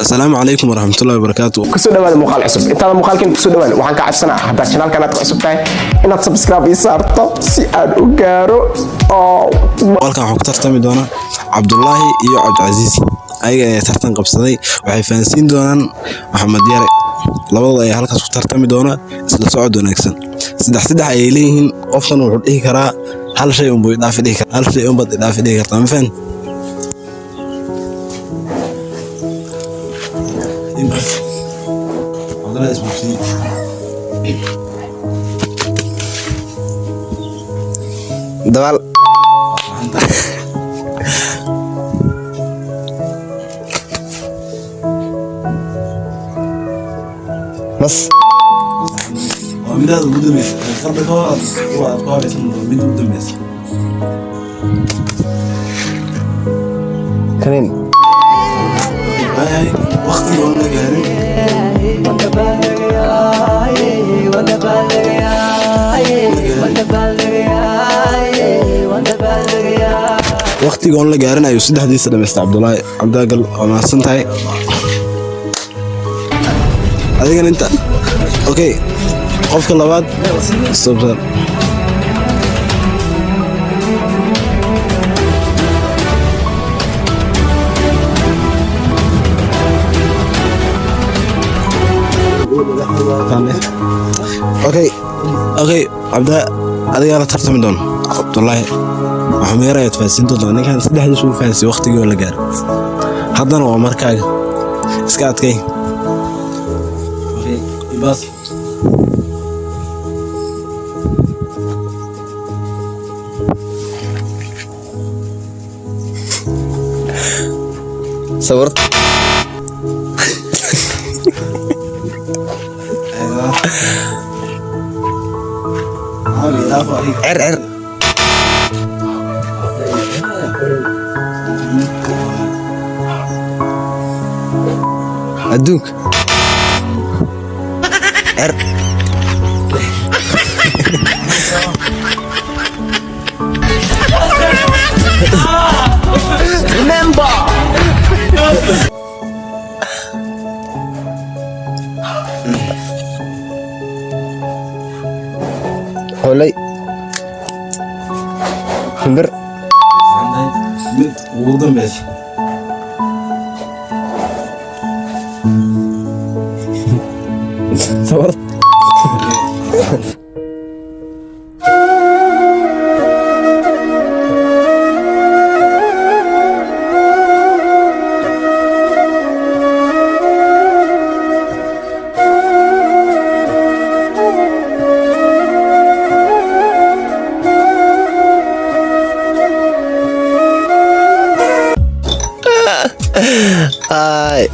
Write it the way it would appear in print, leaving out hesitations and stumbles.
السلام عليكم ورحمة الله وبركاته. كسو دواد مقال عصب انت مقال كنت كسو دواد waxaan ka cabsanaa hadda channel kana cusub tahay inaad subscribe ii saarto si aad u gaaro oo halkan waxaan ku tartami doonaa Cabdullaahi iyo Cabdicaziis ayaga ay tartan qabsaday waxay faansiin doonaan Maxamed Yare labadooda ay halkaas ku tartami doonaa isla socod wanaagsan saddex ay leeyihiin qofkan wuxuu dhihi karaa hal shay un buu idaafi dhihi karaa hal shay un bad idaafi dhihi kartaa ma fahmin والله اسمه شيء دبل بس ومن هذا المدمس خلك هو قارئ اسمه مدمس كريم هاي وقتي وانا قاعد وانا بالغ وانا بالغ وانا بالغ وانا بالغ waqtiga on la gaaranayo saddexdiisa dhameystay Cabdullaahi Cabdaagal oo maasan tahay adiga inta okay qofka labaad sabtan اوكي عبدا adiga la tartami doon Cabdullaahi waxaan meerayaa faasiin doonaa ninkan saddexdiis uu faasi waqtigii la gaar haddana waa markaaga iska adkay okay ibas صورت عر أدوك عر remember هولي خمر وضم بس صورت Hai